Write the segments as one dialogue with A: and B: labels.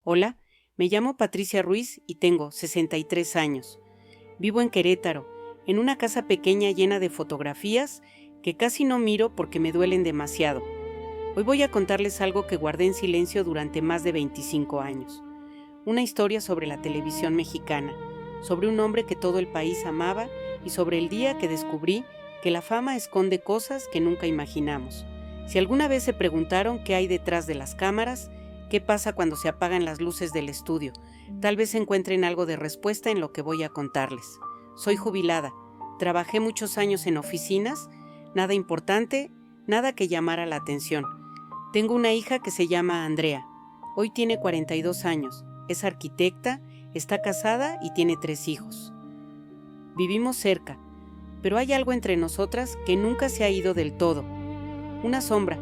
A: Hola, me llamo Patricia Ruiz y tengo 63 años. Vivo en Querétaro, en una casa pequeña llena de fotografías que casi no miro porque me duelen demasiado. Hoy voy a contarles algo que guardé en silencio durante más de 25 años. Una historia sobre la televisión mexicana, sobre un hombre que todo el país amaba y sobre el día que descubrí que la fama esconde cosas que nunca imaginamos. Si alguna vez se preguntaron qué hay detrás de las cámaras, qué pasa cuando se apagan las luces del estudio, tal vez encuentren algo de respuesta en lo que voy a contarles. Soy jubilada, trabajé muchos años en oficinas, nada importante, nada que llamara la atención. Tengo una hija que se llama Andrea. Hoy tiene 42 años, es arquitecta, está casada y tiene 3 hijos. Vivimos cerca, pero hay algo entre nosotras que nunca se ha ido del todo. Una sombra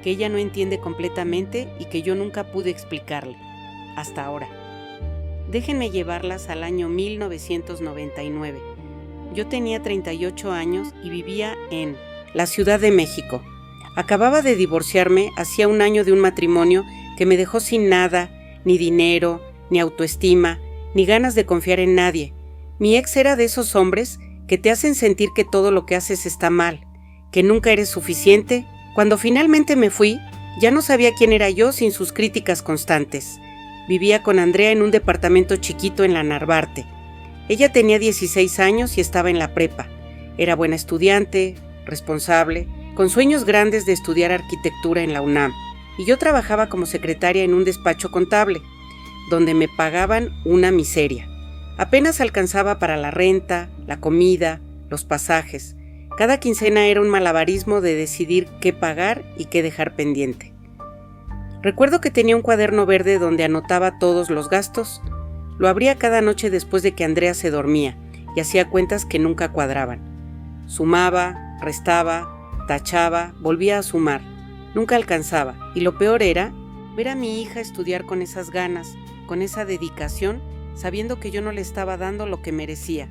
A: que ella no entiende completamente y que yo nunca pude explicarle, hasta ahora. Déjenme llevarlas al año 1999. Yo tenía 38 años y vivía en la Ciudad de México. Acababa de divorciarme hacía un año de un matrimonio que me dejó sin nada, ni dinero, ni autoestima, ni ganas de confiar en nadie. Mi ex era de esos hombres que te hacen sentir que todo lo que haces está mal, que nunca eres suficiente. Cuando finalmente me fui, ya no sabía quién era yo sin sus críticas constantes. Vivía con Andrea en un departamento chiquito en la Narvarte. Ella tenía 16 años y estaba en la prepa. Era buena estudiante, responsable, con sueños grandes de estudiar arquitectura en la UNAM. Y yo trabajaba como secretaria en un despacho contable, donde me pagaban una miseria. Apenas alcanzaba para la renta, la comida, los pasajes. Cada quincena era un malabarismo de decidir qué pagar y qué dejar pendiente. Recuerdo que tenía un cuaderno verde donde anotaba todos los gastos. Lo abría cada noche después de que Andrea se dormía y hacía cuentas que nunca cuadraban. Sumaba, restaba, tachaba, volvía a sumar. Nunca alcanzaba y lo peor era ver a mi hija estudiar con esas ganas, con esa dedicación, sabiendo que yo no le estaba dando lo que merecía.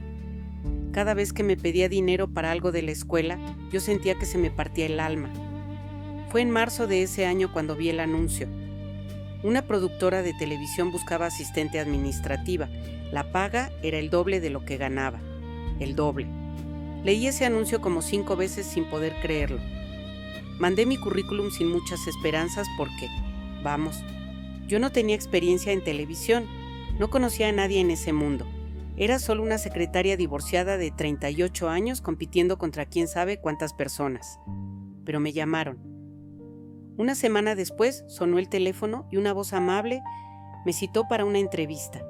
A: Cada vez que me pedía dinero para algo de la escuela, yo sentía que se me partía el alma. Fue en marzo de ese año cuando vi el anuncio. Una productora de televisión buscaba asistente administrativa. La paga era el doble de lo que ganaba. El doble. Leí ese anuncio como 5 veces sin poder creerlo. Mandé mi currículum sin muchas esperanzas porque, vamos, yo no tenía experiencia en televisión, no conocía a nadie en ese mundo. Era solo una secretaria divorciada de 38 años compitiendo contra quién sabe cuántas personas. Pero me llamaron. Una semana después sonó el teléfono y una voz amable me citó para una entrevista.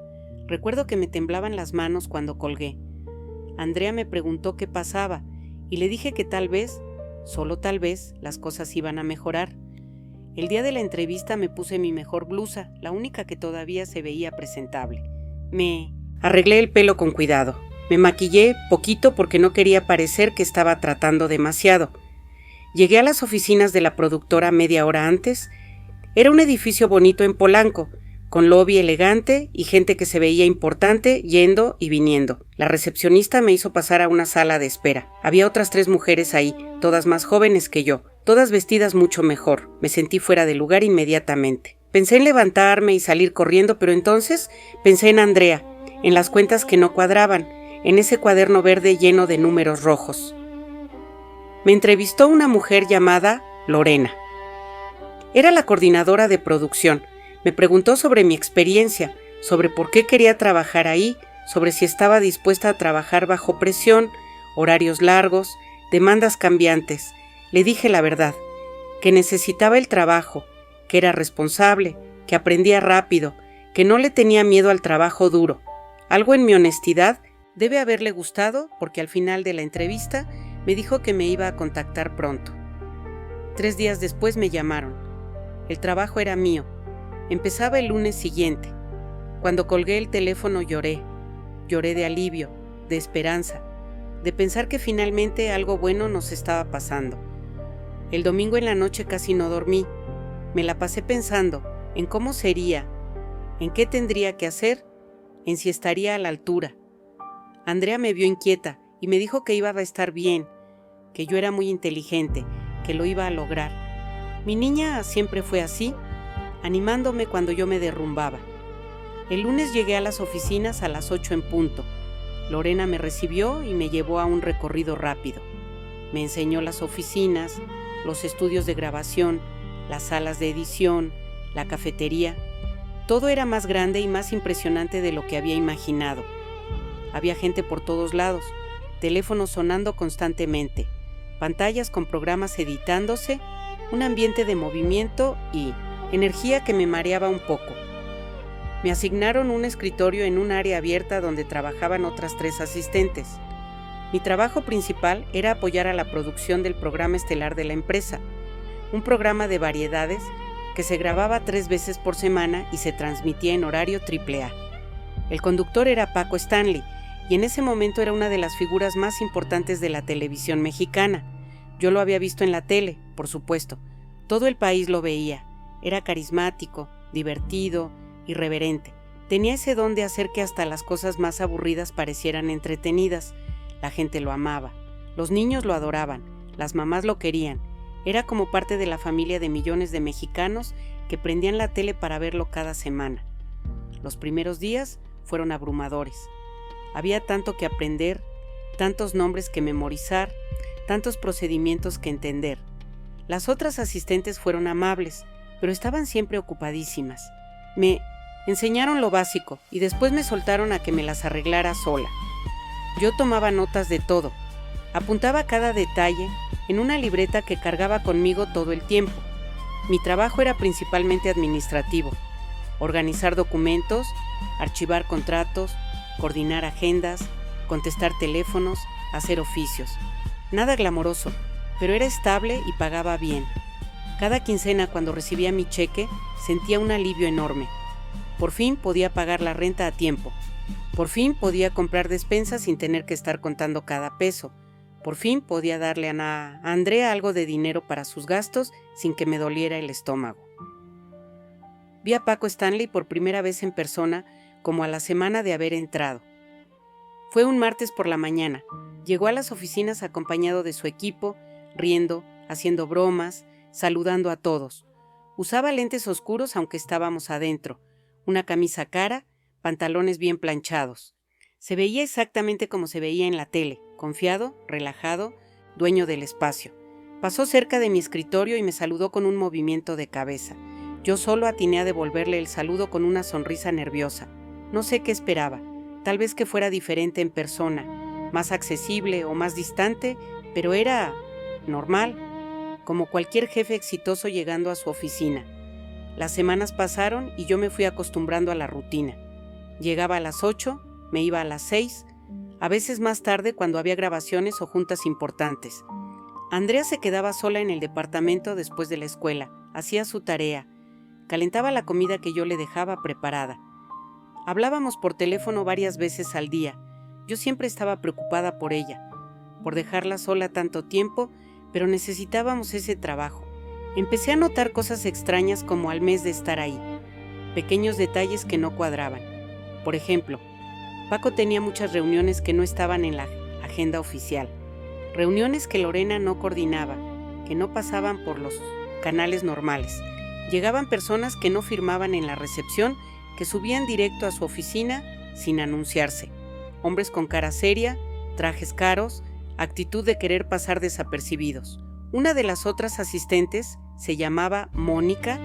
A: Recuerdo que me temblaban las manos cuando colgué. Andrea me preguntó qué pasaba y le dije que tal vez, solo tal vez, las cosas iban a mejorar. El día de la entrevista me puse mi mejor blusa, la única que todavía se veía presentable. Me arreglé el pelo con cuidado. Me maquillé poquito porque no quería parecer que estaba tratando demasiado. Llegué a las oficinas de la productora media hora antes. Era un edificio bonito en Polanco, con lobby elegante y gente que se veía importante yendo y viniendo. La recepcionista me hizo pasar a una sala de espera. Había otras 3 mujeres ahí, todas más jóvenes que yo, todas vestidas mucho mejor. Me sentí fuera de lugar inmediatamente. Pensé en levantarme y salir corriendo, pero entonces pensé en Andrea, en las cuentas que no cuadraban, en ese cuaderno verde lleno de números rojos. Me entrevistó una mujer llamada Lorena. Era la coordinadora de producción. Me preguntó sobre mi experiencia, sobre por qué quería trabajar ahí, sobre si estaba dispuesta a trabajar bajo presión, horarios largos, demandas cambiantes. Le dije la verdad, que necesitaba el trabajo, que era responsable, que aprendía rápido, que no le tenía miedo al trabajo duro. Algo en mi honestidad debe haberle gustado porque al final de la entrevista me dijo que me iba a contactar pronto. 3 días después me llamaron. El trabajo era mío. Empezaba el lunes siguiente. Cuando colgué el teléfono lloré. Lloré de alivio, de esperanza, de pensar que finalmente algo bueno nos estaba pasando. El domingo en la noche casi no dormí. Me la pasé pensando en cómo sería, en qué tendría que hacer, en si estaría a la altura. Andrea me vio inquieta y me dijo que iba a estar bien, que yo era muy inteligente, que lo iba a lograr. Mi niña siempre fue así, animándome cuando yo me derrumbaba. El lunes llegué a las oficinas a las 8 en punto. Lorena me recibió y me llevó a un recorrido rápido. Me enseñó las oficinas, los estudios de grabación, las salas de edición, la cafetería. Todo era más grande y más impresionante de lo que había imaginado. Había gente por todos lados, teléfonos sonando constantemente, pantallas con programas editándose, un ambiente de movimiento y energía que me mareaba un poco. Me asignaron un escritorio en un área abierta donde trabajaban otras 3 asistentes. Mi trabajo principal era apoyar a la producción del programa estelar de la empresa, un programa de variedades que se grababa 3 veces por semana y se transmitía en horario AAA. El conductor era Paco Stanley, y en ese momento era una de las figuras más importantes de la televisión mexicana. Yo lo había visto en la tele, por supuesto. Todo el país lo veía. Era carismático, divertido, irreverente. Tenía ese don de hacer que hasta las cosas más aburridas parecieran entretenidas. La gente lo amaba. Los niños lo adoraban. Las mamás lo querían. Era como parte de la familia de millones de mexicanos que prendían la tele para verlo cada semana. Los primeros días fueron abrumadores. Había tanto que aprender, tantos nombres que memorizar, tantos procedimientos que entender. Las otras asistentes fueron amables, pero estaban siempre ocupadísimas. Me enseñaron lo básico y después me soltaron a que me las arreglara sola. Yo tomaba notas de todo, apuntaba cada detalle en una libreta que cargaba conmigo todo el tiempo. Mi trabajo era principalmente administrativo: organizar documentos, archivar contratos, coordinar agendas, contestar teléfonos, hacer oficios. Nada glamoroso, pero era estable y pagaba bien. Cada quincena, cuando recibía mi cheque, sentía un alivio enorme. Por fin podía pagar la renta a tiempo. Por fin podía comprar despensas sin tener que estar contando cada peso. Por fin podía darle a Andrea algo de dinero para sus gastos sin que me doliera el estómago. Vi a Paco Stanley por primera vez en persona como a la semana de haber entrado. Fue un martes por la mañana. Llegó a las oficinas acompañado de su equipo, riendo, haciendo bromas, saludando a todos. Usaba lentes oscuros aunque estábamos adentro, una camisa cara, pantalones bien planchados. Se veía exactamente como se veía en la tele, confiado, relajado, dueño del espacio. Pasó cerca de mi escritorio y me saludó con un movimiento de cabeza. Yo solo atiné a devolverle el saludo con una sonrisa nerviosa. No sé qué esperaba, tal vez que fuera diferente en persona, más accesible o más distante, pero era normal, como cualquier jefe exitoso llegando a su oficina. Las semanas pasaron y yo me fui acostumbrando a la rutina. Llegaba a las 8, me iba a las 6, a veces más tarde cuando había grabaciones o juntas importantes. Andrea se quedaba sola en el departamento después de la escuela, hacía su tarea, calentaba la comida que yo le dejaba preparada. Hablábamos por teléfono varias veces al día. Yo siempre estaba preocupada por ella, por dejarla sola tanto tiempo, pero necesitábamos ese trabajo. Empecé a notar cosas extrañas como al mes de estar ahí, pequeños detalles que no cuadraban. Por ejemplo, Paco tenía muchas reuniones que no estaban en la agenda oficial, reuniones que Lorena no coordinaba, que no pasaban por los canales normales. Llegaban personas que no firmaban en la recepción, que subían directo a su oficina sin anunciarse. Hombres con cara seria, trajes caros, actitud de querer pasar desapercibidos. Una de las otras asistentes, se llamaba Mónica,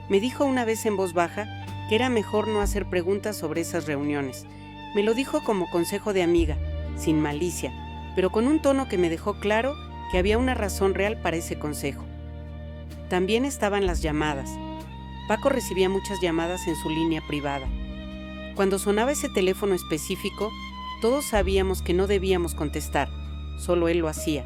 A: me dijo una vez en voz baja que era mejor no hacer preguntas sobre esas reuniones. Me lo dijo como consejo de amiga, sin malicia, pero con un tono que me dejó claro que había una razón real para ese consejo. También estaban las llamadas. Paco recibía muchas llamadas en su línea privada. Cuando sonaba ese teléfono específico, todos sabíamos que no debíamos contestar, solo él lo hacía.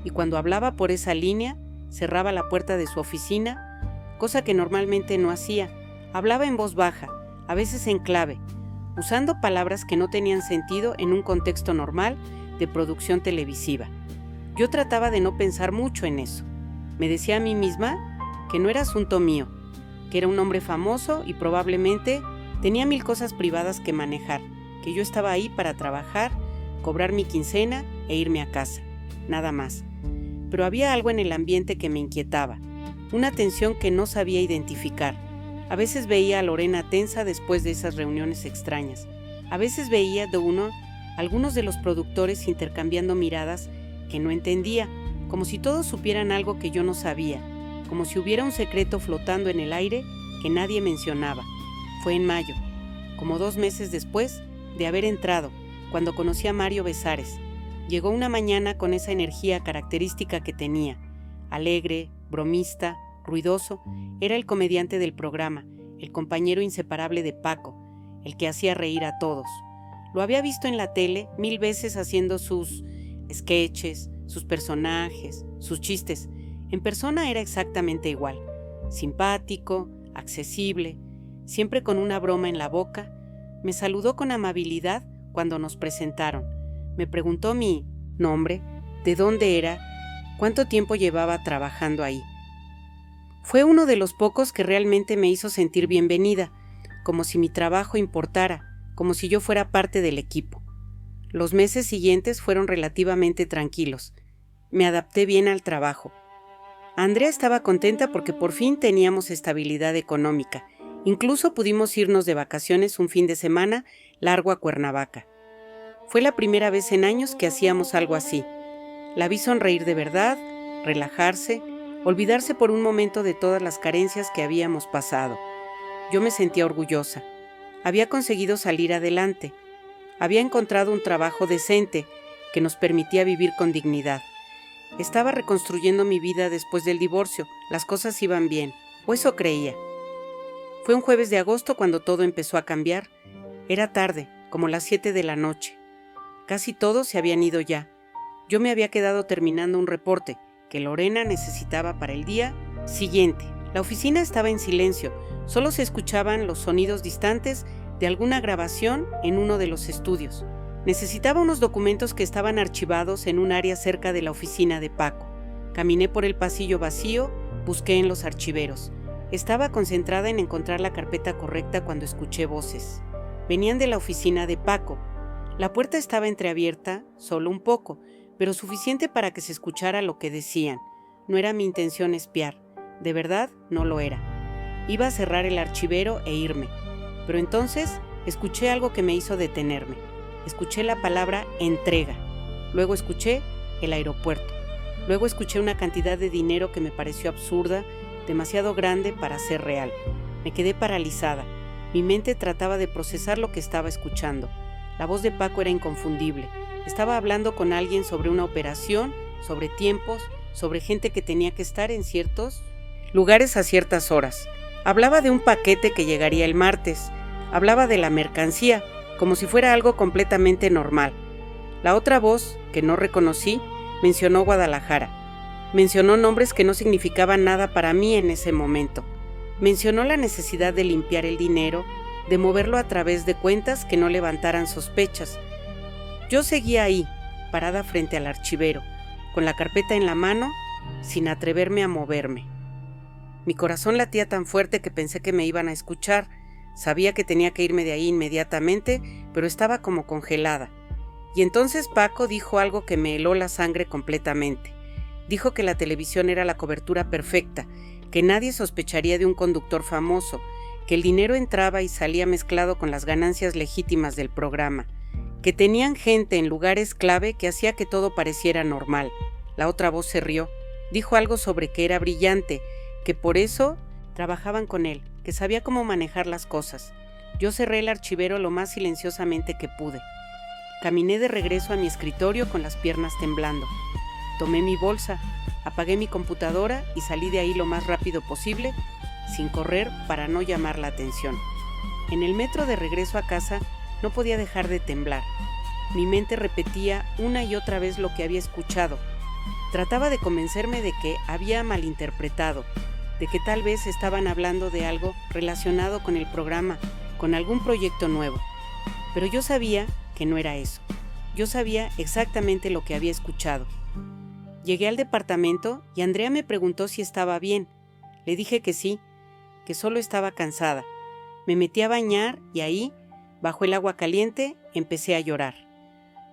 A: Y cuando hablaba por esa línea, cerraba la puerta de su oficina, cosa que normalmente no hacía. Hablaba en voz baja, a veces en clave, usando palabras que no tenían sentido en un contexto normal de producción televisiva. Yo trataba de no pensar mucho en eso. Me decía a mí misma que no era asunto mío, que era un hombre famoso y probablemente tenía 1000 cosas privadas que manejar, que yo estaba ahí para trabajar, cobrar mi quincena e irme a casa, nada más. Pero había algo en el ambiente que me inquietaba, una tensión que no sabía identificar. A veces veía a Lorena tensa después de esas reuniones extrañas. A veces veía algunos de los productores intercambiando miradas que no entendía, como si todos supieran algo que yo no sabía, como si hubiera un secreto flotando en el aire que nadie mencionaba. Fue en mayo, como 2 meses después de haber entrado, cuando conocí a Mario Besares. Llegó una mañana con esa energía característica que tenía. Alegre, bromista, ruidoso, era el comediante del programa, el compañero inseparable de Paco, el que hacía reír a todos. Lo había visto en la tele 1000 veces haciendo sus sketches, sus personajes, sus chistes. En persona era exactamente igual, simpático, accesible, siempre con una broma en la boca. Me saludó con amabilidad cuando nos presentaron. Me preguntó mi nombre, de dónde era, cuánto tiempo llevaba trabajando ahí. Fue uno de los pocos que realmente me hizo sentir bienvenida, como si mi trabajo importara, como si yo fuera parte del equipo. Los meses siguientes fueron relativamente tranquilos. Me adapté bien al trabajo. Andrea estaba contenta porque por fin teníamos estabilidad económica. Incluso pudimos irnos de vacaciones un fin de semana largo a Cuernavaca. Fue la primera vez en años que hacíamos algo así. La vi sonreír de verdad, relajarse, olvidarse por un momento de todas las carencias que habíamos pasado. Yo me sentía orgullosa. Había conseguido salir adelante. Había encontrado un trabajo decente que nos permitía vivir con dignidad. Estaba reconstruyendo mi vida después del divorcio. Las cosas iban bien, o eso creía. Fue un jueves de agosto cuando todo empezó a cambiar. Era tarde, como las 7 de la noche. Casi todos se habían ido ya. Yo me había quedado terminando un reporte que Lorena necesitaba para el día siguiente. La oficina estaba en silencio. Solo se escuchaban los sonidos distantes de alguna grabación en uno de los estudios. Necesitaba unos documentos que estaban archivados en un área cerca de la oficina de Paco. Caminé por el pasillo vacío, busqué en los archiveros. Estaba concentrada en encontrar la carpeta correcta cuando escuché voces. Venían de la oficina de Paco. La puerta estaba entreabierta, solo un poco, pero suficiente para que se escuchara lo que decían. No era mi intención espiar. De verdad, no lo era. Iba a cerrar el archivero e irme. Pero entonces escuché algo que me hizo detenerme. Escuché la palabra entrega. Luego escuché el aeropuerto. Luego escuché una cantidad de dinero que me pareció absurda, demasiado grande para ser real. Me quedé paralizada. Mi mente trataba de procesar lo que estaba escuchando. La voz de Paco era inconfundible. Estaba hablando con alguien sobre una operación, sobre tiempos, sobre gente que tenía que estar en ciertos lugares a ciertas horas. Hablaba de un paquete que llegaría el martes. Hablaba de la mercancía, como si fuera algo completamente normal. La otra voz, que no reconocí, mencionó Guadalajara. Mencionó nombres que no significaban nada para mí en ese momento. Mencionó la necesidad de limpiar el dinero, de moverlo a través de cuentas que no levantaran sospechas. Yo seguía ahí, parada frente al archivero, con la carpeta en la mano, sin atreverme a moverme. Mi corazón latía tan fuerte que pensé que me iban a escuchar. Sabía que tenía que irme de ahí inmediatamente, pero estaba como congelada. Y entonces Paco dijo algo que me heló la sangre completamente. Dijo que la televisión era la cobertura perfecta, que nadie sospecharía de un conductor famoso, que el dinero entraba y salía mezclado con las ganancias legítimas del programa, que tenían gente en lugares clave que hacía que todo pareciera normal. La otra voz se rió. Dijo algo sobre que era brillante, que por eso trabajaban con él, que sabía cómo manejar las cosas. Yo cerré el archivero lo más silenciosamente que pude. Caminé de regreso a mi escritorio con las piernas temblando. Tomé mi bolsa, apagué mi computadora y salí de ahí lo más rápido posible, sin correr para no llamar la atención. En el metro de regreso a casa no podía dejar de temblar. Mi mente repetía una y otra vez lo que había escuchado. Trataba de convencerme de que había malinterpretado, de que tal vez estaban hablando de algo relacionado con el programa, con algún proyecto nuevo. Pero yo sabía que no era eso. Yo sabía exactamente lo que había escuchado. Llegué al departamento y Andrea me preguntó si estaba bien. Le dije que sí, que solo estaba cansada. Me metí a bañar y ahí, bajo el agua caliente, empecé a llorar.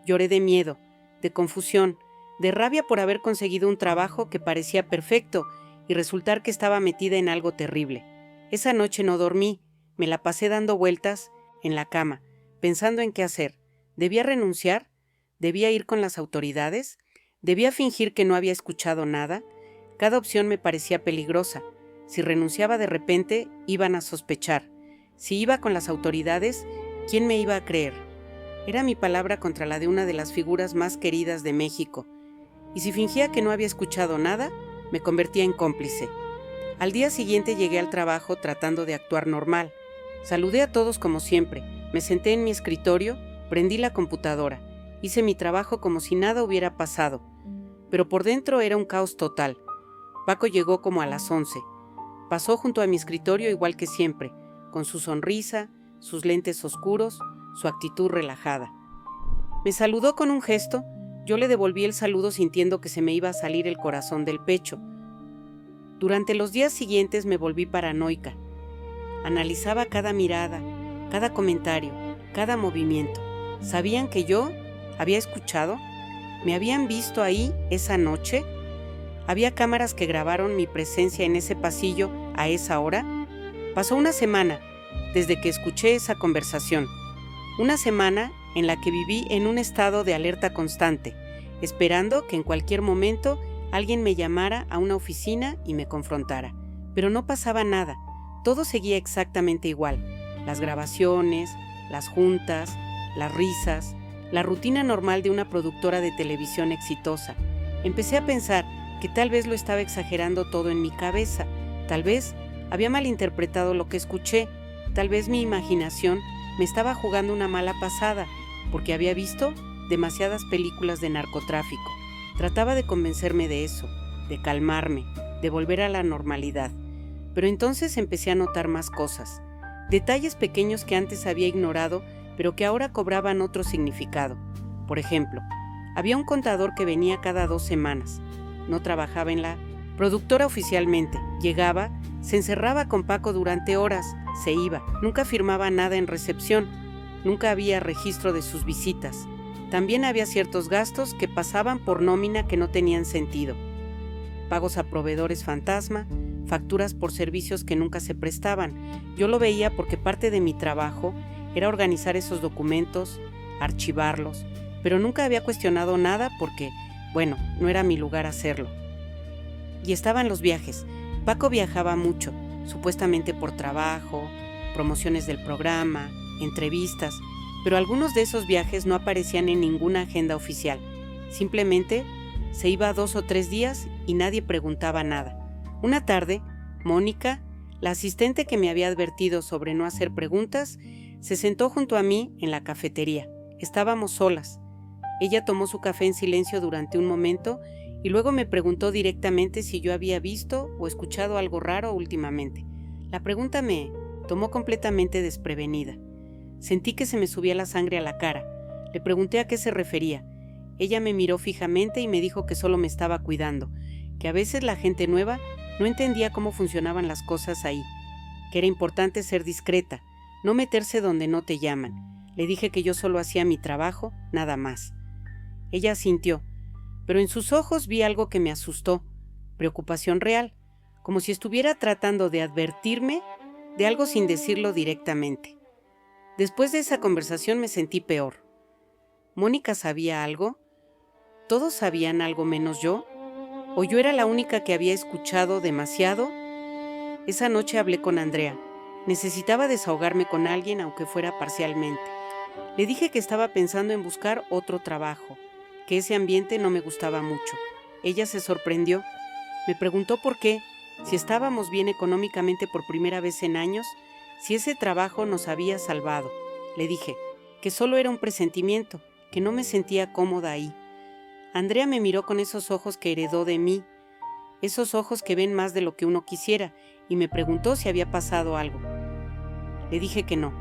A: Lloré de miedo, de confusión, de rabia por haber conseguido un trabajo que parecía perfecto y resultar que estaba metida en algo terrible. Esa noche no dormí, me la pasé dando vueltas en la cama, pensando en qué hacer. ¿Debía renunciar? ¿Debía ir con las autoridades? ¿Debía fingir que no había escuchado nada? Cada opción me parecía peligrosa. Si renunciaba de repente, iban a sospechar. Si iba con las autoridades, ¿quién me iba a creer? Era mi palabra contra la de una de las figuras más queridas de México. Y si fingía que no había escuchado nada, me convertía en cómplice. Al día siguiente llegué al trabajo tratando de actuar normal. Saludé a todos como siempre, me senté en mi escritorio, prendí la computadora, hice mi trabajo como si nada hubiera pasado. Pero por dentro era un caos total. Paco llegó como a las 11. Pasó junto a mi escritorio igual que siempre, con su sonrisa, sus lentes oscuros, su actitud relajada. Me saludó con un gesto, yo le devolví el saludo sintiendo que se me iba a salir el corazón del pecho. Durante los días siguientes me volví paranoica. Analizaba cada mirada, cada comentario, cada movimiento. ¿Sabían que yo había escuchado? ¿Me habían visto ahí esa noche? ¿Había cámaras que grabaron mi presencia en ese pasillo a esa hora? Pasó una semana desde que escuché esa conversación. Una semana en la que viví en un estado de alerta constante, esperando que en cualquier momento alguien me llamara a una oficina y me confrontara. Pero no pasaba nada, todo seguía exactamente igual. Las grabaciones, las juntas, las risas, la rutina normal de una productora de televisión exitosa. Empecé a pensar que tal vez lo estaba exagerando todo en mi cabeza, tal vez había malinterpretado lo que escuché, tal vez mi imaginación me estaba jugando una mala pasada, porque había visto demasiadas películas de narcotráfico. Trataba de convencerme de eso, de calmarme, de volver a la normalidad. Pero entonces empecé a notar más cosas, detalles pequeños que antes había ignorado, pero que ahora cobraban otro significado. Por ejemplo, había un contador que venía cada 2 semanas. No trabajaba en la productora oficialmente. Llegaba, se encerraba con Paco durante horas, se iba. Nunca firmaba nada en recepción. Nunca había registro de sus visitas. También había ciertos gastos que pasaban por nómina que no tenían sentido. Pagos a proveedores fantasma, facturas por servicios que nunca se prestaban. Yo lo veía porque parte de mi trabajo era organizar esos documentos, archivarlos, pero nunca había cuestionado nada porque, bueno, no era mi lugar hacerlo. Y estaban los viajes. Paco viajaba mucho, supuestamente por trabajo, promociones del programa, entrevistas, pero algunos de esos viajes no aparecían en ninguna agenda oficial. Simplemente se iba 2 o 3 días y nadie preguntaba nada. Una tarde, Mónica, la asistente que me había advertido sobre no hacer preguntas, se sentó junto a mí en la cafetería. Estábamos solas. Ella tomó su café en silencio durante un momento y luego me preguntó directamente si yo había visto o escuchado algo raro últimamente. La pregunta me tomó completamente desprevenida. Sentí que se me subía la sangre a la cara. Le pregunté a qué se refería. Ella me miró fijamente y me dijo que solo me estaba cuidando, que a veces la gente nueva no entendía cómo funcionaban las cosas ahí, que era importante ser discreta, no meterse donde no te llaman. Le dije que yo solo hacía mi trabajo, nada más. Ella asintió, pero en sus ojos vi algo que me asustó, preocupación real, como si estuviera tratando de advertirme de algo sin decirlo directamente. Después de esa conversación me sentí peor. ¿Mónica sabía algo? ¿Todos sabían algo menos yo? ¿O yo era la única que había escuchado demasiado? Esa noche hablé con Andrea. Necesitaba desahogarme con alguien, aunque fuera parcialmente. Le dije que estaba pensando en buscar otro trabajo, que ese ambiente no me gustaba mucho. Ella se sorprendió. Me preguntó por qué, si estábamos bien económicamente por primera vez en años, si ese trabajo nos había salvado. Le dije que solo era un presentimiento, que no me sentía cómoda ahí. Andrea me miró con esos ojos que heredó de mí, esos ojos que ven más de lo que uno quisiera, y me preguntó si había pasado algo. Le dije que no,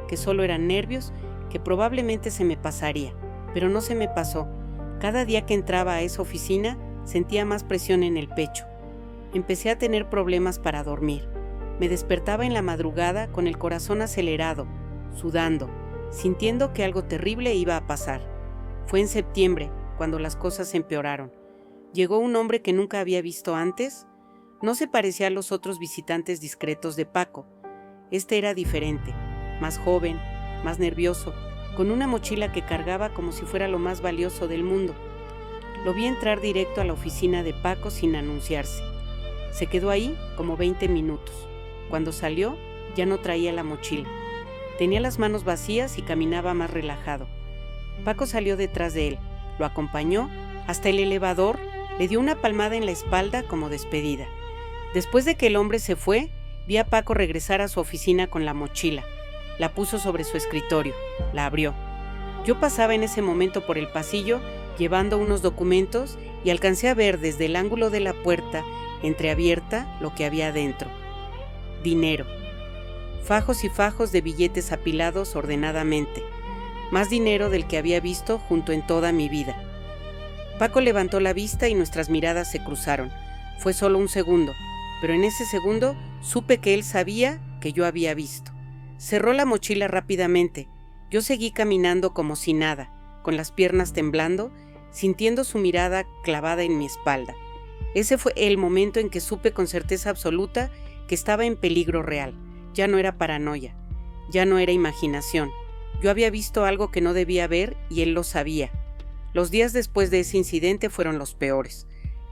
A: que solo eran nervios, que probablemente se me pasaría, pero no se me pasó. Cada día que entraba a esa oficina sentía más presión en el pecho. Empecé a tener problemas para dormir. Me despertaba en la madrugada con el corazón acelerado, sudando, sintiendo que algo terrible iba a pasar. Fue en septiembre, cuando las cosas empeoraron. Llegó un hombre que nunca había visto antes, No se parecía a los otros visitantes discretos de Paco. Este era diferente, más joven, más nervioso, con una mochila que cargaba como si fuera lo más valioso del mundo. Lo vi entrar directo a la oficina de Paco sin anunciarse. Se quedó ahí como 20 minutos. Cuando salió, ya no traía la mochila. Tenía las manos vacías y caminaba más relajado. Paco salió detrás de él, lo acompañó hasta el elevador, le dio una palmada en la espalda como despedida. Después de que el hombre se fue, vi a Paco regresar a su oficina con la mochila. La puso sobre su escritorio, la abrió. Yo pasaba en ese momento por el pasillo llevando unos documentos y alcancé a ver desde el ángulo de la puerta entreabierta lo que había dentro. Dinero. Fajos y fajos de billetes apilados ordenadamente. Más dinero del que había visto junto en toda mi vida. Paco levantó la vista y nuestras miradas se cruzaron. Fue solo un segundo, pero en ese segundo supe que él sabía que yo había visto. Cerró la mochila rápidamente. Yo seguí caminando como si nada, con las piernas temblando, sintiendo su mirada clavada en mi espalda. Ese fue el momento en que supe con certeza absoluta que estaba en peligro real. Ya no era paranoia, ya no era imaginación. Yo había visto algo que no debía ver y él lo sabía. Los días después de ese incidente fueron los peores.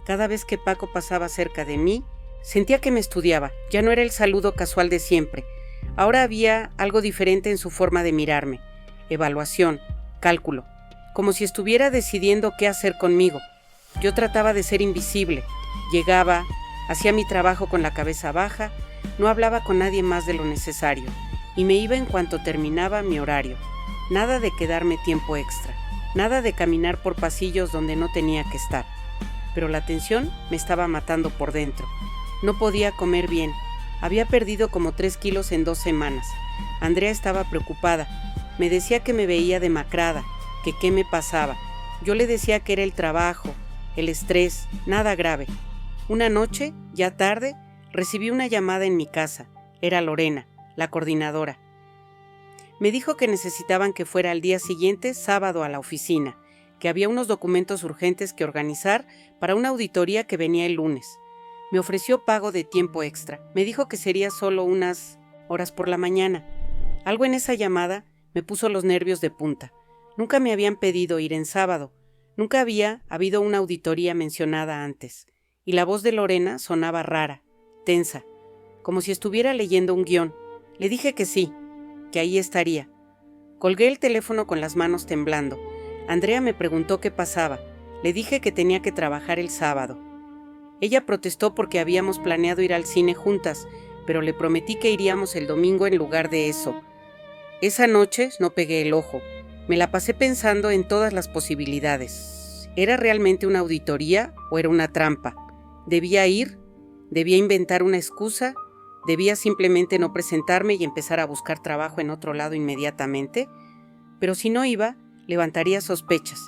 A: Cada vez que Paco pasaba cerca de mí, sentía que me estudiaba. Ya no era el saludo casual de siempre. Ahora había algo diferente en su forma de mirarme. Evaluación, cálculo, como si estuviera decidiendo qué hacer conmigo. Yo trataba de ser invisible. Llegaba, hacía mi trabajo con la cabeza baja, no hablaba con nadie más de lo necesario, y me iba en cuanto terminaba mi horario. Nada de quedarme tiempo extra, nada de caminar por pasillos donde no tenía que estar. Pero la tensión me estaba matando por dentro. No podía comer bien. Había perdido como 3 kilos en 2 semanas. Andrea estaba preocupada. Me decía que me veía demacrada, que qué me pasaba. Yo le decía que era el trabajo, el estrés, nada grave. Una noche, ya tarde, recibí una llamada en mi casa. Era Lorena, la coordinadora. Me dijo que necesitaban que fuera al día siguiente, sábado, a la oficina, que había unos documentos urgentes que organizar para una auditoría que venía el lunes. Me ofreció pago de tiempo extra. Me dijo que sería solo unas horas por la mañana. Algo en esa llamada me puso los nervios de punta. Nunca me habían pedido ir en sábado. Nunca había habido una auditoría mencionada antes. Y la voz de Lorena sonaba rara, tensa, como si estuviera leyendo un guión. Le dije que sí, que ahí estaría. Colgué el teléfono con las manos temblando. Andrea me preguntó qué pasaba. Le dije que tenía que trabajar el sábado. Ella protestó porque habíamos planeado ir al cine juntas, pero le prometí que iríamos el domingo en lugar de eso. Esa noche no pegué el ojo. Me la pasé pensando en todas las posibilidades. ¿Era realmente una auditoría o era una trampa? ¿Debía ir? ¿Debía inventar una excusa? ¿Debía simplemente no presentarme y empezar a buscar trabajo en otro lado inmediatamente? Pero si no iba, levantaría sospechas.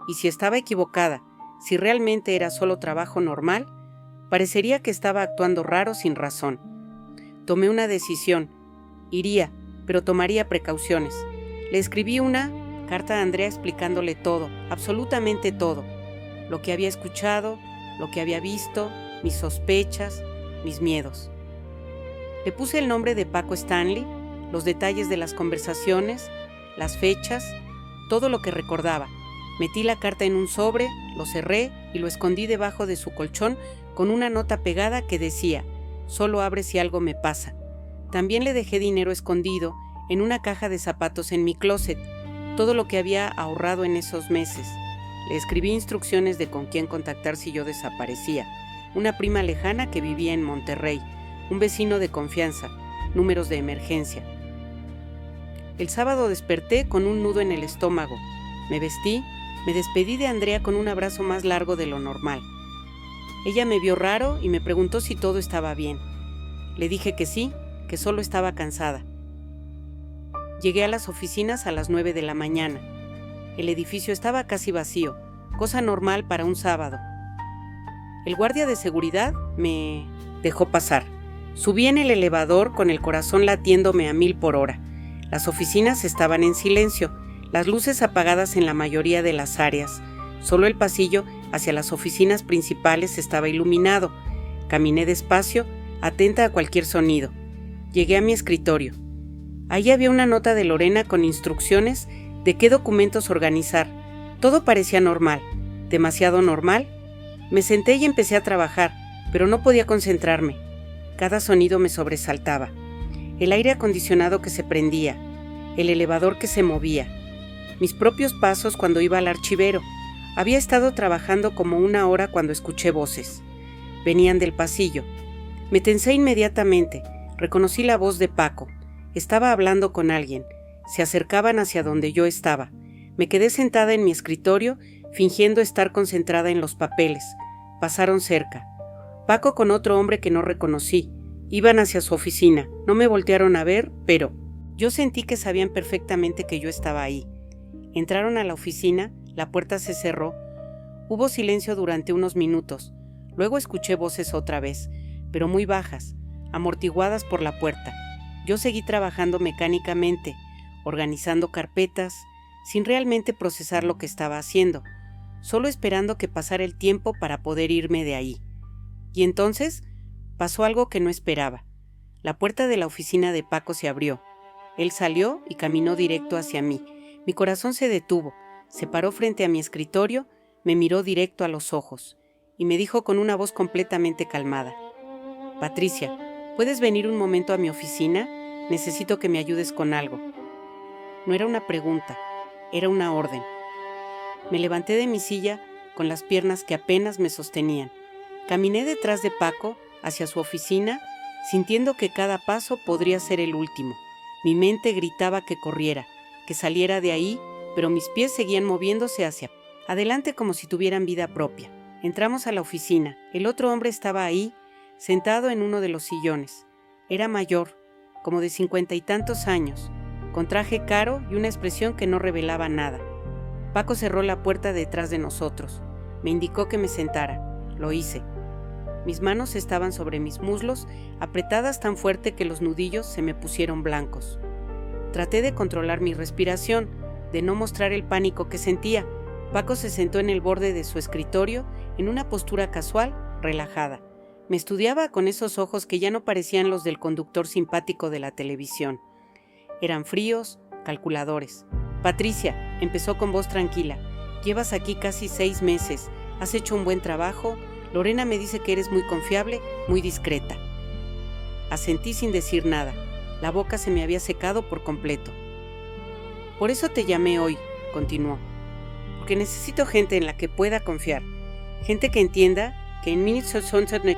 A: Y si estaba equivocada, si realmente era solo trabajo normal, parecería que estaba actuando raro sin razón. Tomé una decisión. Iría, pero tomaría precauciones. Le escribí una carta a Andrea explicándole todo, absolutamente todo. Lo que había escuchado, lo que había visto, mis sospechas, mis miedos. Le puse el nombre de Paco Stanley, los detalles de las conversaciones, las fechas, todo lo que recordaba. Metí la carta en un sobre, lo cerré y lo escondí debajo de su colchón con una nota pegada que decía: «Solo abre si algo me pasa». También le dejé dinero escondido en una caja de zapatos en mi closet, todo lo que había ahorrado en esos meses. Le escribí instrucciones de con quién contactar si yo desaparecía. Una prima lejana que vivía en Monterrey, un vecino de confianza, números de emergencia. El sábado desperté con un nudo en el estómago. Me vestí, me despedí de Andrea con un abrazo más largo de lo normal. Ella me vio raro y me preguntó si todo estaba bien. Le dije que sí, que solo estaba cansada. Llegué a las oficinas a las 9 de la mañana. El edificio estaba casi vacío, cosa normal para un sábado. El guardia de seguridad me dejó pasar. Subí en el elevador con el corazón latiéndome a 1000 por hora. Las oficinas estaban en silencio, las luces apagadas en la mayoría de las áreas. Solo el pasillo hacia las oficinas principales estaba iluminado. Caminé despacio, atenta a cualquier sonido. Llegué a mi escritorio. Ahí había una nota de Lorena con instrucciones de qué documentos organizar. Todo parecía normal, demasiado normal. Me senté y empecé a trabajar, pero no podía concentrarme. Cada sonido me sobresaltaba. El aire acondicionado que se prendía, el elevador que se movía, mis propios pasos cuando iba al archivero. Había estado trabajando como 1 hora cuando escuché voces. Venían del pasillo. Me tensé inmediatamente. Reconocí la voz de Paco. Estaba hablando con alguien. Se acercaban hacia donde yo estaba. Me quedé sentada en mi escritorio, fingiendo estar concentrada en los papeles. Pasaron cerca. Paco con otro hombre que no reconocí. Iban hacia su oficina. No me voltearon a ver, pero yo sentí que sabían perfectamente que yo estaba ahí. Entraron a la oficina, la puerta se cerró. Hubo silencio durante unos minutos. Luego escuché voces otra vez, pero muy bajas, amortiguadas por la puerta. Yo seguí trabajando mecánicamente, organizando carpetas, sin realmente procesar lo que estaba haciendo, solo esperando que pasara el tiempo para poder irme de ahí. Y entonces pasó algo que no esperaba. La puerta de la oficina de Paco se abrió. Él salió y caminó directo hacia mí. Mi corazón se detuvo, se paró frente a mi escritorio, me miró directo a los ojos y me dijo con una voz completamente calmada: «Patricia, ¿puedes venir un momento a mi oficina? Necesito que me ayudes con algo». No era una pregunta, era una orden. Me levanté de mi silla con las piernas que apenas me sostenían. Caminé detrás de Paco hacia su oficina, sintiendo que cada paso podría ser el último. Mi mente gritaba que corriera, que saliera de ahí, pero mis pies seguían moviéndose hacia adelante como si tuvieran vida propia. Entramos a la oficina. El otro hombre estaba ahí, sentado en uno de los sillones. Era mayor, como de 50 y tantos años, con traje caro y una expresión que no revelaba nada. Paco cerró la puerta detrás de nosotros. Me indicó que me sentara. Lo hice. Mis manos estaban sobre mis muslos, apretadas tan fuerte que los nudillos se me pusieron blancos. Traté de controlar mi respiración, de no mostrar el pánico que sentía. Paco se sentó en el borde de su escritorio, en una postura casual, relajada. Me estudiaba con esos ojos que ya no parecían los del conductor simpático de la televisión. Eran fríos, calculadores. «Patricia», empezó con voz tranquila, «llevas aquí casi 6 meses, has hecho un buen trabajo. Lorena me dice que eres muy confiable, muy discreta». Asentí sin decir nada. La boca se me había secado por completo. «Por eso te llamé hoy», continuó, «porque necesito gente en la que pueda confiar. Gente que entienda que en Minutes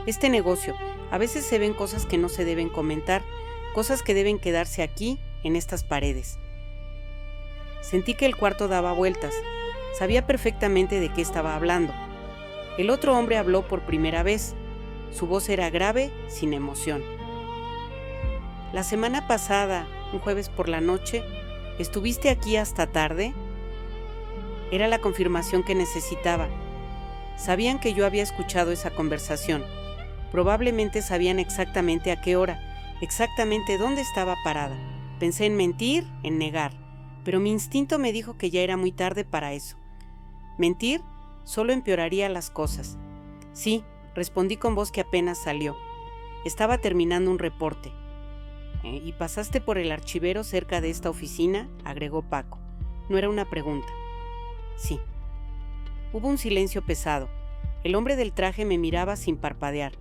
A: este negocio a veces se ven cosas que no se deben comentar, cosas que deben quedarse aquí, en estas paredes». Sentí que el cuarto daba vueltas. Sabía perfectamente de qué estaba hablando. El otro hombre habló por primera vez. Su voz era grave, sin emoción. «La semana pasada, un jueves por la noche, ¿estuviste aquí hasta tarde?». Era la confirmación que necesitaba. Sabían que yo había escuchado esa conversación. Probablemente sabían exactamente a qué hora, exactamente dónde estaba parada. Pensé en mentir, en negar, pero mi instinto me dijo que ya era muy tarde para eso. Mentir solo empeoraría las cosas. «Sí», respondí con voz que apenas salió. «Estaba terminando un reporte». «¿Y pasaste por el archivero cerca de esta oficina?», agregó Paco. No era una pregunta. «Sí». Hubo un silencio pesado. El hombre del traje me miraba sin parpadear.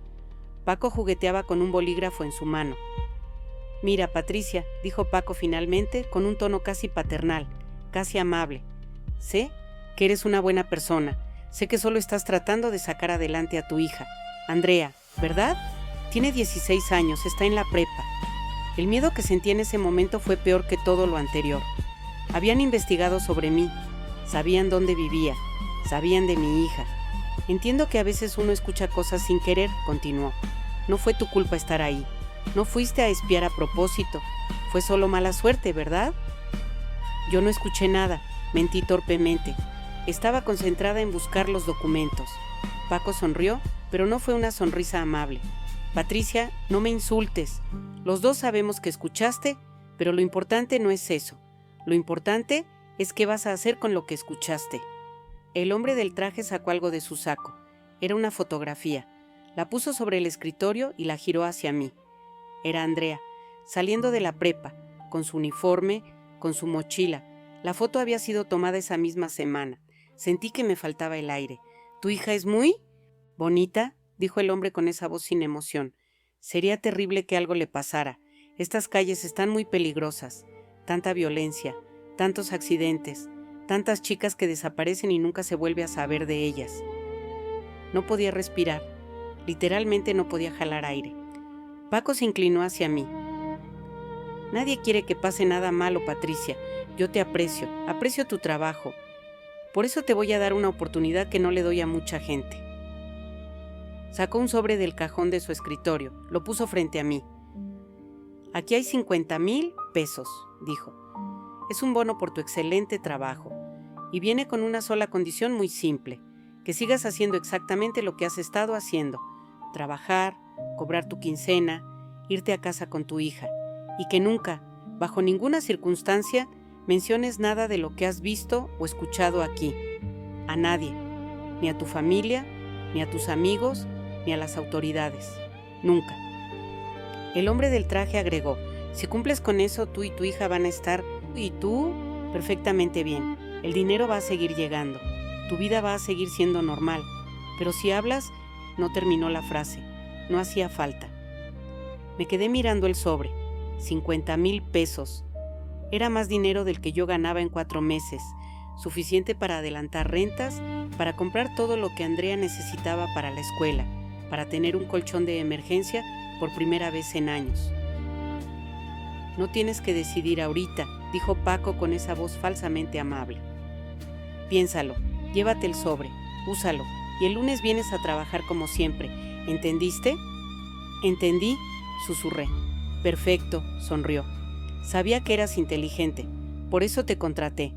A: Paco jugueteaba con un bolígrafo en su mano. «Mira, Patricia», dijo Paco finalmente, con un tono casi paternal, casi amable. «Sé que eres una buena persona. Sé que solo estás tratando de sacar adelante a tu hija, Andrea, ¿verdad? Tiene 16 años, está en la prepa». El miedo que sentí en ese momento fue peor que todo lo anterior. Habían investigado sobre mí, sabían dónde vivía, sabían de mi hija. «Entiendo que a veces uno escucha cosas sin querer», continuó. «No fue tu culpa estar ahí. No fuiste a espiar a propósito. Fue solo mala suerte, ¿verdad?». Yo no escuché nada, mentí torpemente. Estaba concentrada en buscar los documentos. Paco sonrió, pero no fue una sonrisa amable. «Patricia, no me insultes. Los dos sabemos que escuchaste, pero lo importante no es eso. Lo importante es qué vas a hacer con lo que escuchaste». El hombre del traje sacó algo de su saco. Era una fotografía. La puso sobre el escritorio y la giró hacia mí. Era Andrea, saliendo de la prepa, con su uniforme, con su mochila. La foto había sido tomada esa misma semana. Sentí que me faltaba el aire. ¿Tu hija es muy bonita?, dijo el hombre con esa voz sin emoción. Sería terrible que algo le pasara. Estas calles están muy peligrosas. Tanta violencia, tantos accidentes, tantas chicas que desaparecen y nunca se vuelve a saber de ellas. No podía respirar. Literalmente no podía jalar aire. Paco se inclinó hacia mí. Nadie quiere que pase nada malo, Patricia. Yo te aprecio tu trabajo. Por eso te voy a dar una oportunidad que no le doy a mucha gente. Sacó un sobre del cajón de su escritorio, lo puso frente a mí. Aquí hay 50,000 pesos, dijo. Es un bono por tu excelente trabajo y viene con una sola condición muy simple, que sigas haciendo exactamente lo que has estado haciendo, trabajar, cobrar tu quincena, irte a casa con tu hija y que nunca, bajo ninguna circunstancia, menciones nada de lo que has visto o escuchado aquí, a nadie, ni a tu familia, ni a tus amigos, ni a las autoridades, nunca. El hombre del traje agregó, si cumples con eso, tú y tu hija van a estar, y tú, perfectamente bien. El dinero va a seguir llegando, tu vida va a seguir siendo normal, pero si hablas, no terminó la frase, no hacía falta. Me quedé mirando el sobre, 50,000 pesos. Era más dinero del que yo ganaba en 4 meses, suficiente para adelantar rentas, para comprar todo lo que Andrea necesitaba para la escuela, para tener un colchón de emergencia por primera vez en años. No tienes que decidir ahorita, dijo Paco con esa voz falsamente amable. Piénsalo, llévate el sobre, úsalo, y el lunes vienes a trabajar como siempre. ¿Entendiste? Entendí, susurré. Perfecto, sonrió. Sabía que eras inteligente, por eso te contraté.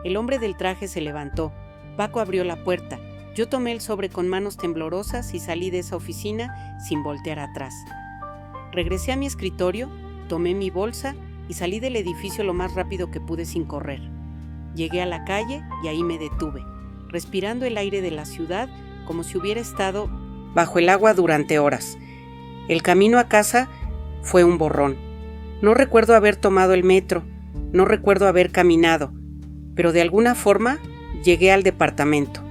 A: El hombre del traje se levantó. Paco abrió la puerta. Yo tomé el sobre con manos temblorosas y salí de esa oficina sin voltear atrás. Regresé a mi escritorio, tomé mi bolsa y salí del edificio lo más rápido que pude sin correr. Llegué a la calle y ahí me detuve, respirando el aire de la ciudad como si hubiera estado bajo el agua durante horas. El camino a casa fue un borrón. No recuerdo haber tomado el metro, no recuerdo haber caminado, pero de alguna forma llegué al departamento.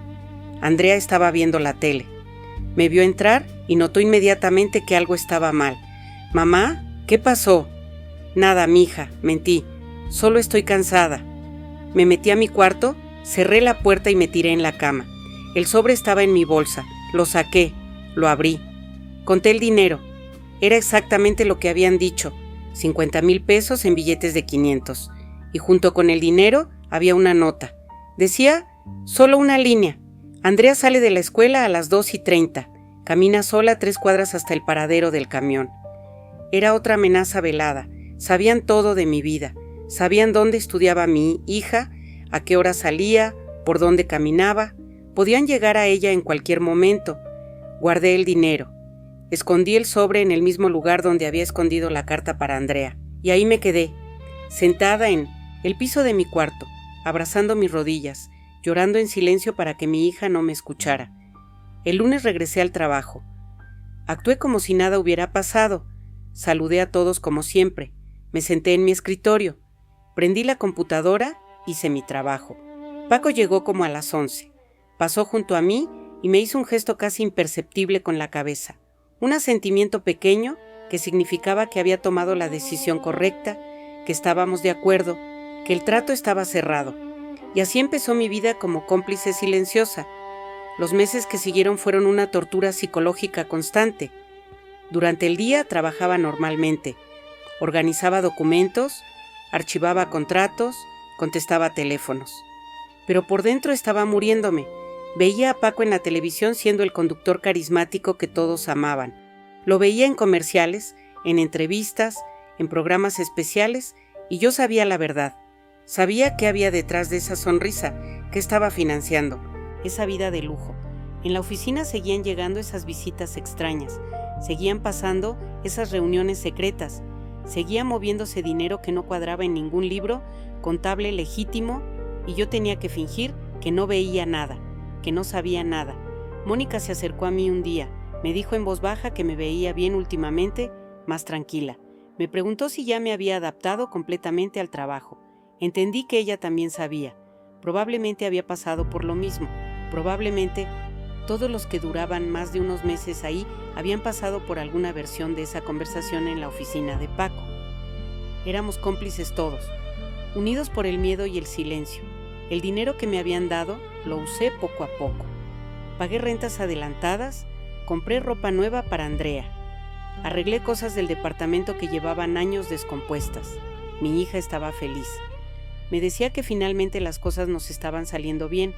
A: Andrea estaba viendo la tele. Me vio entrar y notó inmediatamente que algo estaba mal. «Mamá, ¿qué pasó?» «Nada, mija, mentí. Solo estoy cansada». Me metí a mi cuarto, cerré la puerta y me tiré en la cama. El sobre estaba en mi bolsa. Lo saqué, lo abrí. Conté el dinero. Era exactamente lo que habían dicho. 50,000 pesos en billetes de 500. Y junto con el dinero había una nota. Decía solo una línea. Andrea sale de la escuela a las 2:30. Camina sola 3 cuadras hasta el paradero del camión. Era otra amenaza velada. Sabían todo de mi vida. Sabían dónde estudiaba mi hija, a qué hora salía, por dónde caminaba. Podían llegar a ella en cualquier momento. Guardé el dinero. Escondí el sobre en el mismo lugar donde había escondido la carta para Andrea. Y ahí me quedé, sentada en el piso de mi cuarto, abrazando mis rodillas, llorando en silencio para que mi hija no me escuchara. El lunes regresé al trabajo. Actué como si nada hubiera pasado. Saludé a todos como siempre. Me senté en mi escritorio. Prendí la computadora, hice mi trabajo. Paco llegó como a las 11. Pasó junto a mí y me hizo un gesto casi imperceptible con la cabeza. Un asentimiento pequeño que significaba que había tomado la decisión correcta, que estábamos de acuerdo, que el trato estaba cerrado. Y así empezó mi vida como cómplice silenciosa. Los meses que siguieron fueron una tortura psicológica constante. Durante el día trabajaba normalmente. Organizaba documentos, archivaba contratos, contestaba teléfonos. Pero por dentro estaba muriéndome. Veía a Paco en la televisión siendo el conductor carismático que todos amaban. Lo veía en comerciales, en entrevistas, en programas especiales, y yo sabía la verdad. Sabía qué había detrás de esa sonrisa que estaba financiando, esa vida de lujo. En la oficina seguían llegando esas visitas extrañas, seguían pasando esas reuniones secretas, seguía moviéndose dinero que no cuadraba en ningún libro contable legítimo, y yo tenía que fingir que no veía nada, que no sabía nada. Mónica se acercó a mí un día. Me dijo en voz baja que me veía bien últimamente, más tranquila. Me preguntó si ya me había adaptado completamente al trabajo. Entendí que ella también sabía. Probablemente había pasado por lo mismo. Probablemente todos los que duraban más de unos meses ahí habían pasado por alguna versión de esa conversación en la oficina de Paco. Éramos cómplices todos, unidos por el miedo y el silencio. El dinero que me habían dado lo usé poco a poco. Pagué rentas adelantadas, compré ropa nueva para Andrea. Arreglé cosas del departamento que llevaban años descompuestas. Mi hija estaba feliz. Me decía que finalmente las cosas nos estaban saliendo bien,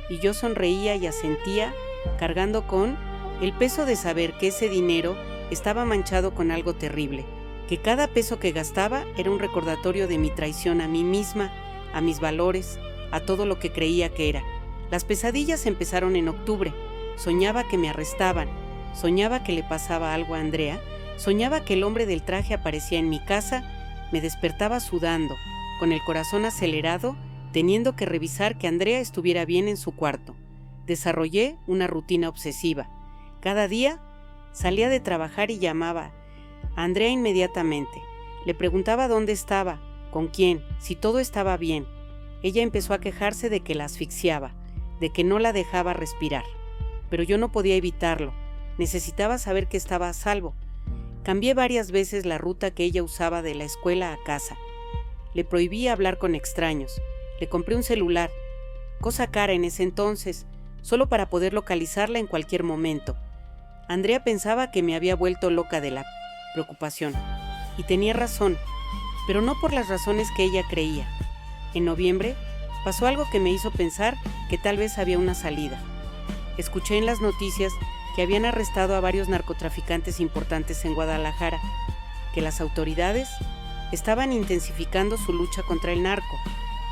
A: y yo sonreía y asentía, cargando con el peso de saber que ese dinero estaba manchado con algo terrible, que cada peso que gastaba era un recordatorio de mi traición a mí misma, a mis valores, a todo lo que creía que era. Las pesadillas empezaron en octubre. Soñaba que me arrestaban, soñaba que le pasaba algo a Andrea, soñaba que el hombre del traje aparecía en mi casa, me despertaba sudando, con el corazón acelerado, teniendo que revisar que Andrea estuviera bien en su cuarto. Desarrollé una rutina obsesiva. Cada día salía de trabajar y llamaba a Andrea inmediatamente. Le preguntaba dónde estaba, con quién, si todo estaba bien. Ella empezó a quejarse de que la asfixiaba, de que no la dejaba respirar. Pero yo no podía evitarlo. Necesitaba saber que estaba a salvo. Cambié varias veces la ruta que ella usaba de la escuela a casa. Le prohibí hablar con extraños. Le compré un celular, cosa cara en ese entonces, solo para poder localizarla en cualquier momento. Andrea pensaba que me había vuelto loca de la preocupación. Y tenía razón, pero no por las razones que ella creía. En noviembre pasó algo que me hizo pensar que tal vez había una salida. Escuché en las noticias que habían arrestado a varios narcotraficantes importantes en Guadalajara, que las autoridades estaban intensificando su lucha contra el narco,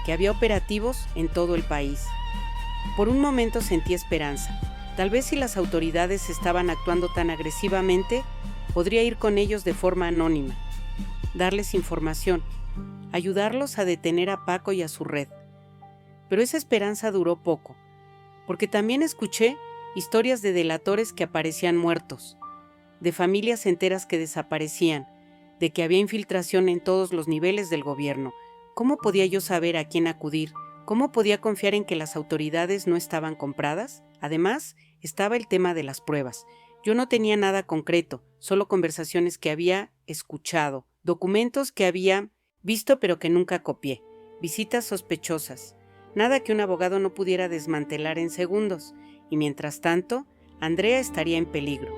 A: que había operativos en todo el país. Por un momento sentí esperanza. Tal vez si las autoridades estaban actuando tan agresivamente, podría ir con ellos de forma anónima, darles información, ayudarlos a detener a Paco y a su red. Pero esa esperanza duró poco, porque también escuché historias de delatores que aparecían muertos, de familias enteras que desaparecían, de que había infiltración en todos los niveles del gobierno. ¿Cómo podía yo saber a quién acudir? ¿Cómo podía confiar en que las autoridades no estaban compradas? Además, estaba el tema de las pruebas. Yo no tenía nada concreto, solo conversaciones que había escuchado, documentos que había visto pero que nunca copié, visitas sospechosas, nada que un abogado no pudiera desmantelar en segundos, y mientras tanto, Andrea estaría en peligro.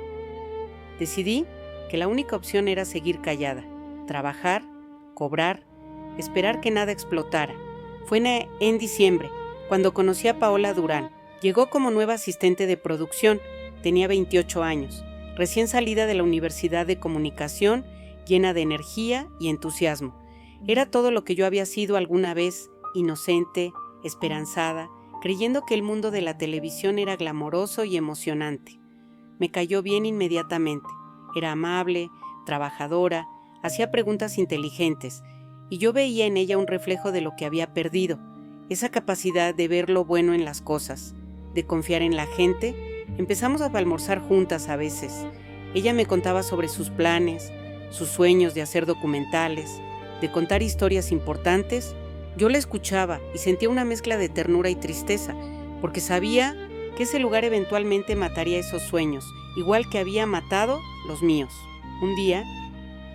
A: Decidí que la única opción era seguir callada, trabajar, cobrar, esperar que nada explotara. Fue en diciembre, cuando conocí a Paola Durán. Llegó como nueva asistente de producción, tenía 28 años, recién salida de la Universidad de Comunicación, llena de energía y entusiasmo. Era todo lo que yo había sido alguna vez, inocente, esperanzada, creyendo que el mundo de la televisión era glamoroso y emocionante. Me cayó bien inmediatamente. Era amable, trabajadora, hacía preguntas inteligentes, y yo veía en ella un reflejo de lo que había perdido, esa capacidad de ver lo bueno en las cosas, de confiar en la gente. Empezamos a almorzar juntas a veces. Ella me contaba sobre sus planes, sus sueños de hacer documentales, de contar historias importantes. Yo la escuchaba y sentía una mezcla de ternura y tristeza, porque sabía que ese lugar eventualmente mataría esos sueños, igual que había matado los míos. Un día,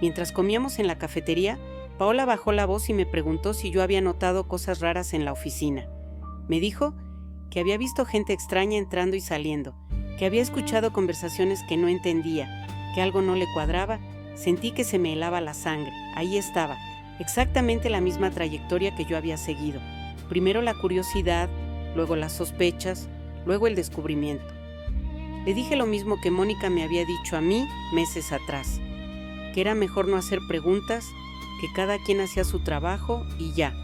A: mientras comíamos en la cafetería, Paola bajó la voz y me preguntó si yo había notado cosas raras en la oficina. Me dijo que había visto gente extraña entrando y saliendo, que había escuchado conversaciones que no entendía, que algo no le cuadraba. Sentí que se me helaba la sangre. Ahí estaba, exactamente la misma trayectoria que yo había seguido. Primero la curiosidad, luego las sospechas, luego el descubrimiento. Le dije lo mismo que Mónica me había dicho a mí meses atrás, que era mejor no hacer preguntas, que cada quien hacía su trabajo y ya,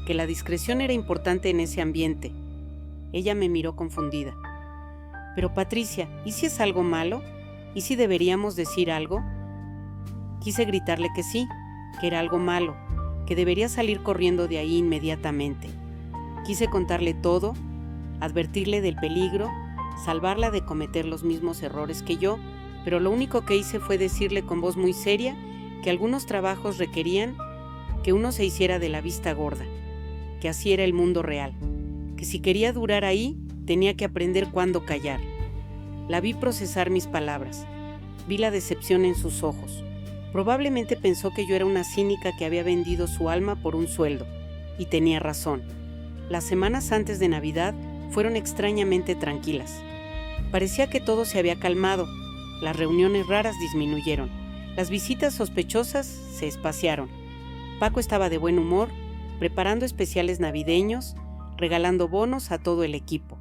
A: que la discreción era importante en ese ambiente. Ella me miró confundida. Pero Patricia, ¿y si es algo malo? ¿Y si deberíamos decir algo? Quise gritarle que sí, que era algo malo, que debería salir corriendo de ahí inmediatamente. Quise contarle todo, advertirle del peligro, salvarla de cometer los mismos errores que yo, pero lo único que hice fue decirle con voz muy seria que algunos trabajos requerían que uno se hiciera de la vista gorda, que así era el mundo real, que si quería durar ahí, tenía que aprender cuándo callar. La vi procesar mis palabras, vi la decepción en sus ojos. Probablemente pensó que yo era una cínica que había vendido su alma por un sueldo, y tenía razón. Las semanas antes de Navidad fueron extrañamente tranquilas. Parecía que todo se había calmado, las reuniones raras disminuyeron, las visitas sospechosas se espaciaron. Paco estaba de buen humor, preparando especiales navideños, regalando bonos a todo el equipo.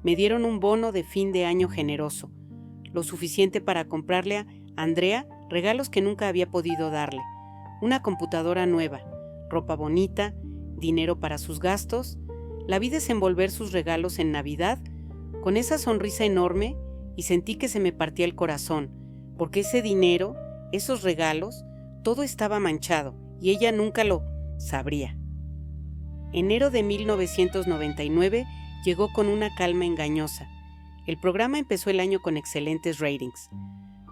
A: Me dieron un bono de fin de año generoso, lo suficiente para comprarle a Andrea regalos que nunca había podido darle, una computadora nueva, ropa bonita, dinero para sus gastos. La vi desenvolver sus regalos en Navidad con esa sonrisa enorme y sentí que se me partía el corazón, porque ese dinero, esos regalos, todo estaba manchado y ella nunca lo sabría. Enero de 1999 llegó con una calma engañosa. El programa empezó el año con excelentes ratings.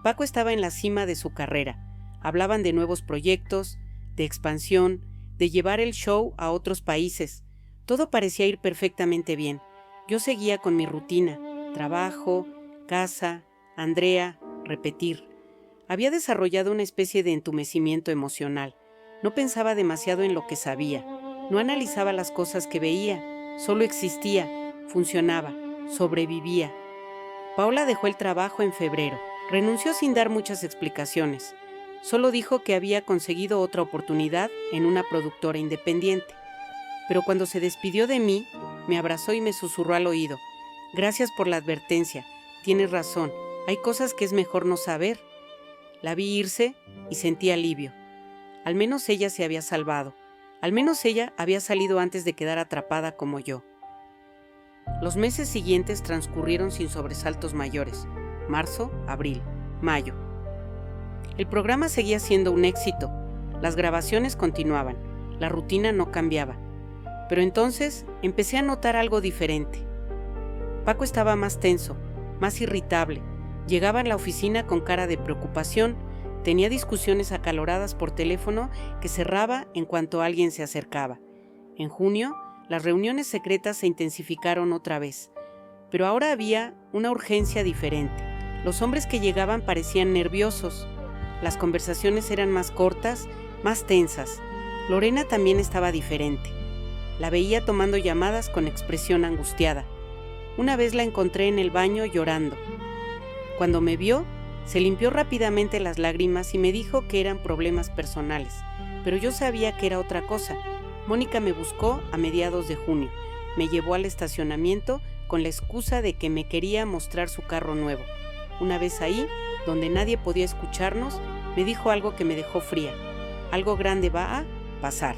A: Paco estaba en la cima de su carrera. Hablaban de nuevos proyectos, de expansión, de llevar el show a otros países. Todo parecía ir perfectamente bien. Yo seguía con mi rutina, trabajo, casa, Andrea, repetir. Había desarrollado una especie de entumecimiento emocional. No pensaba demasiado en lo que sabía. No analizaba las cosas que veía. Solo existía, funcionaba, sobrevivía. Paola dejó el trabajo en febrero. Renunció sin dar muchas explicaciones. Solo dijo que había conseguido otra oportunidad en una productora independiente. Pero cuando se despidió de mí, me abrazó y me susurró al oído: «Gracias por la advertencia. Tienes razón. Hay cosas que es mejor no saber». La vi irse y sentí alivio. Al menos ella se había salvado. Al menos ella había salido antes de quedar atrapada como yo. Los meses siguientes transcurrieron sin sobresaltos mayores. Marzo, abril, mayo. El programa seguía siendo un éxito. Las grabaciones continuaban. La rutina no cambiaba. Pero entonces empecé a notar algo diferente. Paco estaba más tenso, más irritable. Llegaba a la oficina con cara de preocupación. Tenía discusiones acaloradas por teléfono que cerraba en cuanto alguien se acercaba. En junio, las reuniones secretas se intensificaron otra vez. Pero ahora había una urgencia diferente. Los hombres que llegaban parecían nerviosos. Las conversaciones eran más cortas, más tensas. Lorena también estaba diferente. La veía tomando llamadas con expresión angustiada. Una vez la encontré en el baño llorando. Cuando me vio, se limpió rápidamente las lágrimas y me dijo que eran problemas personales, pero yo sabía que era otra cosa. Mónica me buscó a mediados de junio. Me llevó al estacionamiento con la excusa de que me quería mostrar su carro nuevo. Una vez ahí, donde nadie podía escucharnos, me dijo algo que me dejó fría. Algo grande va a pasar.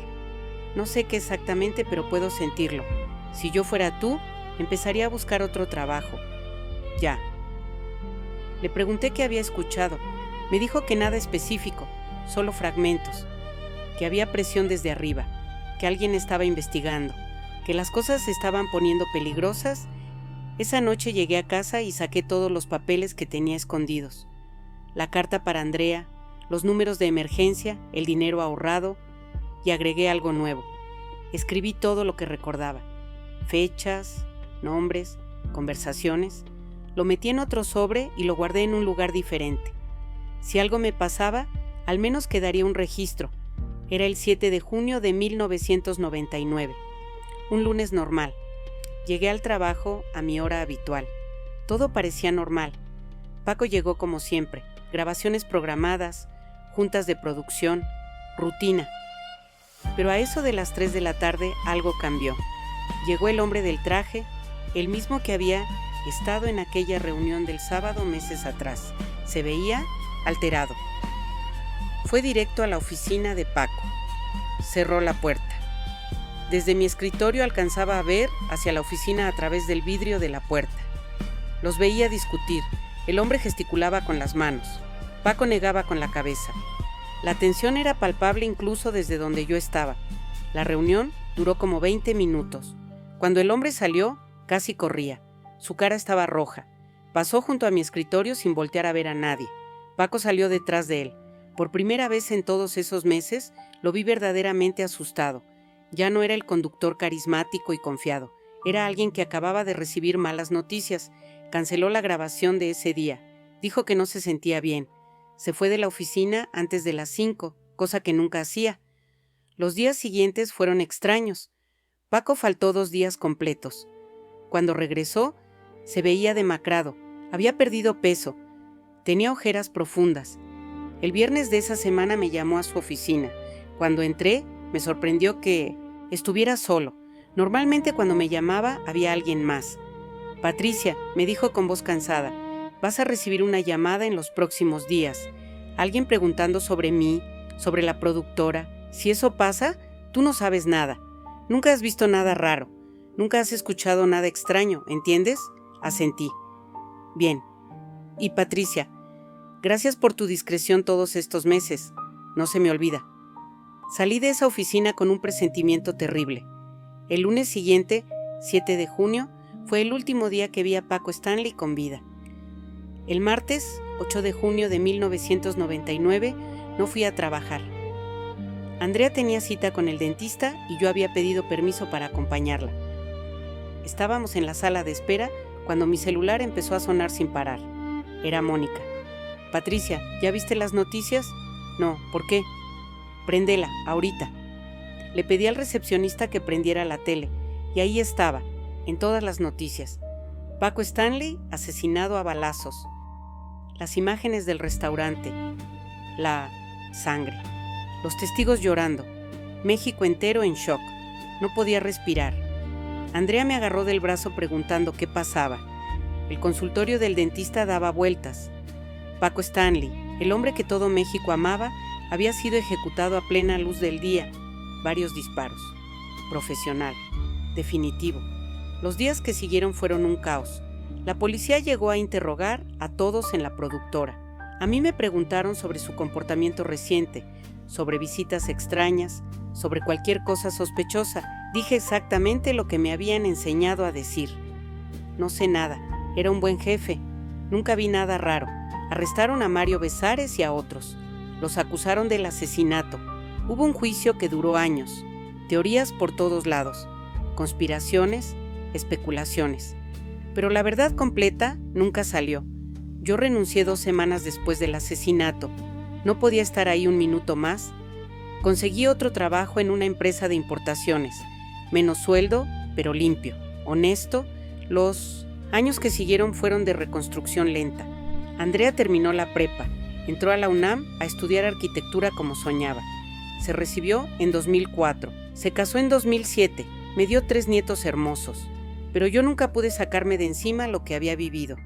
A: No sé qué exactamente, pero puedo sentirlo. Si yo fuera tú, empezaría a buscar otro trabajo. Ya. Le pregunté qué había escuchado. Me dijo que nada específico, solo fragmentos. Que había presión desde arriba, que alguien estaba investigando, que las cosas se estaban poniendo peligrosas. Esa noche llegué a casa y saqué todos los papeles que tenía escondidos. La carta para Andrea, los números de emergencia, el dinero ahorrado, y agregué algo nuevo. Escribí todo lo que recordaba. Fechas, nombres, conversaciones. Lo metí en otro sobre y lo guardé en un lugar diferente. Si algo me pasaba, al menos quedaría un registro. Era el 7 de junio de 1999. Un lunes normal. Llegué al trabajo a mi hora habitual. Todo parecía normal. Paco llegó como siempre. Grabaciones programadas, juntas de producción, rutina. Pero a eso de las 3 de la tarde algo cambió. Llegó el hombre del traje, el mismo que había estado en aquella reunión del sábado meses atrás. Se veía alterado. Fue directo a la oficina de Paco. Cerró la puerta. Desde mi escritorio alcanzaba a ver hacia la oficina a través del vidrio de la puerta. Los veía discutir. El hombre gesticulaba con las manos. Paco negaba con la cabeza. La tensión era palpable incluso desde donde yo estaba. La reunión duró como 20 minutos. Cuando el hombre salió, casi corría. Su cara estaba roja. Pasó junto a mi escritorio sin voltear a ver a nadie. Paco salió detrás de él. Por primera vez en todos esos meses lo vi verdaderamente asustado. Ya no era el conductor carismático y confiado. Era alguien que acababa de recibir malas noticias. Canceló la grabación de ese día. Dijo que no se sentía bien. Se fue de la oficina antes de las 5, cosa que nunca hacía. Los días siguientes fueron extraños. Paco faltó 2 días completos. Cuando regresó, se veía demacrado. Había perdido peso. Tenía ojeras profundas. El viernes de esa semana me llamó a su oficina. Cuando entré, me sorprendió que estuviera solo. Normalmente cuando me llamaba había alguien más. Patricia, me dijo con voz cansada, vas a recibir una llamada en los próximos días. Alguien preguntando sobre mí, sobre la productora. Si eso pasa, tú no sabes nada. Nunca has visto nada raro. Nunca has escuchado nada extraño, ¿entiendes? Asentí. Bien. Y Patricia, gracias por tu discreción todos estos meses. No se me olvida. Salí de esa oficina con un presentimiento terrible. El lunes siguiente, 7 de junio, fue el último día que vi a Paco Stanley con vida. El martes, 8 de junio de 1999, no fui a trabajar. Andrea tenía cita con el dentista y yo había pedido permiso para acompañarla. Estábamos en la sala de espera cuando mi celular empezó a sonar sin parar. Era Mónica. Patricia, ¿ya viste las noticias? No, ¿por qué? Préndela, ahorita. Le pedí al recepcionista que prendiera la tele, y ahí estaba, en todas las noticias. Paco Stanley asesinado a balazos. Las imágenes del restaurante. La sangre. Los testigos llorando. México entero en shock. No podía respirar. Andrea me agarró del brazo preguntando qué pasaba. El consultorio del dentista daba vueltas. Paco Stanley, el hombre que todo México amaba, había sido ejecutado a plena luz del día. Varios disparos. Profesional. Definitivo. Los días que siguieron fueron un caos. La policía llegó a interrogar a todos en la productora. A mí me preguntaron sobre su comportamiento reciente, sobre visitas extrañas, sobre cualquier cosa sospechosa. Dije exactamente lo que me habían enseñado a decir. No sé nada. Era un buen jefe. Nunca vi nada raro. Arrestaron a Mario Besares y a otros. Los acusaron del asesinato. Hubo un juicio que duró años. Teorías por todos lados. Conspiraciones, especulaciones. Pero la verdad completa nunca salió. Yo renuncié 2 semanas después del asesinato. No podía estar ahí un minuto más. Conseguí otro trabajo en una empresa de importaciones. Menos sueldo, pero limpio, honesto. Los años que siguieron fueron de reconstrucción lenta. Andrea terminó la prepa. Entró a la UNAM a estudiar arquitectura como soñaba. Se recibió en 2004. Se casó en 2007. Me dio 3 nietos hermosos. Pero yo nunca pude sacarme de encima lo que había vivido.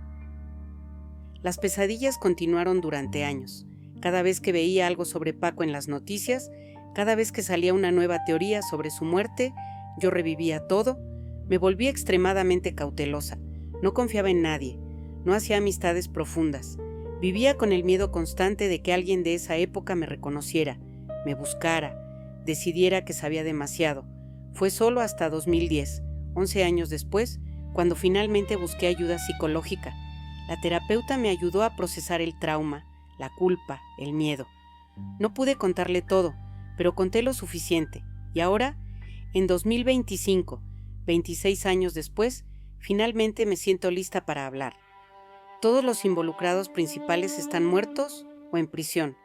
A: Las pesadillas continuaron durante años. Cada vez que veía algo sobre Paco en las noticias, cada vez que salía una nueva teoría sobre su muerte, yo revivía todo. Me volví extremadamente cautelosa. No confiaba en nadie. No hacía amistades profundas. Vivía con el miedo constante de que alguien de esa época me reconociera, me buscara, decidiera que sabía demasiado. Fue solo hasta 2010, 11 años después, cuando finalmente busqué ayuda psicológica. La terapeuta me ayudó a procesar el trauma, la culpa, el miedo. No pude contarle todo, pero conté lo suficiente. Y ahora, en 2025, 26 años después, finalmente me siento lista para hablar. Todos los involucrados principales están muertos o en prisión.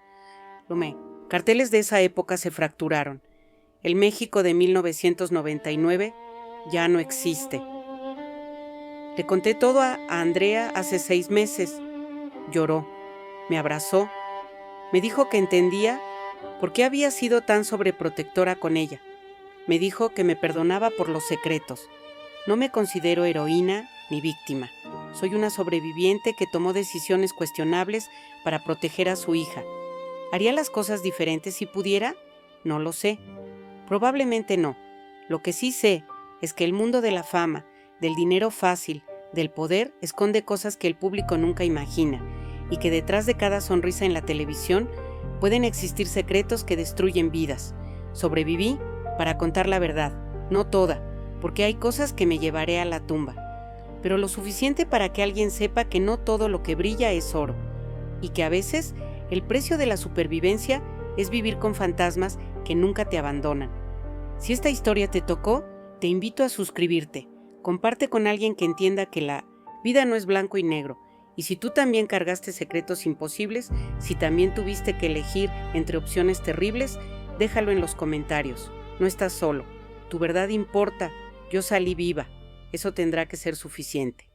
A: Carteles de esa época se fracturaron. El México de 1999 ya no existe. Le conté todo a Andrea hace 6 meses. Lloró, me abrazó, me dijo que entendía por qué había sido tan sobreprotectora con ella. Me dijo que me perdonaba por los secretos. No me considero heroína ni víctima. Soy una sobreviviente que tomó decisiones cuestionables para proteger a su hija. ¿Haría las cosas diferentes si pudiera? No lo sé. Probablemente no. Lo que sí sé es que el mundo de la fama, del dinero fácil, del poder, esconde cosas que el público nunca imagina, y que detrás de cada sonrisa en la televisión pueden existir secretos que destruyen vidas. Sobreviví para contar la verdad, no toda, porque hay cosas que me llevaré a la tumba. pero lo suficiente para que alguien sepa que no todo lo que brilla es oro, y que a veces el precio de la supervivencia es vivir con fantasmas que nunca te abandonan. Si esta historia te tocó, te invito a suscribirte. Comparte con alguien que entienda que la vida no es blanco y negro. Y si tú también cargaste secretos imposibles, si también tuviste que elegir entre opciones terribles, déjalo en los comentarios. No estás solo. Tu verdad importa. Yo salí viva. Eso tendrá que ser suficiente.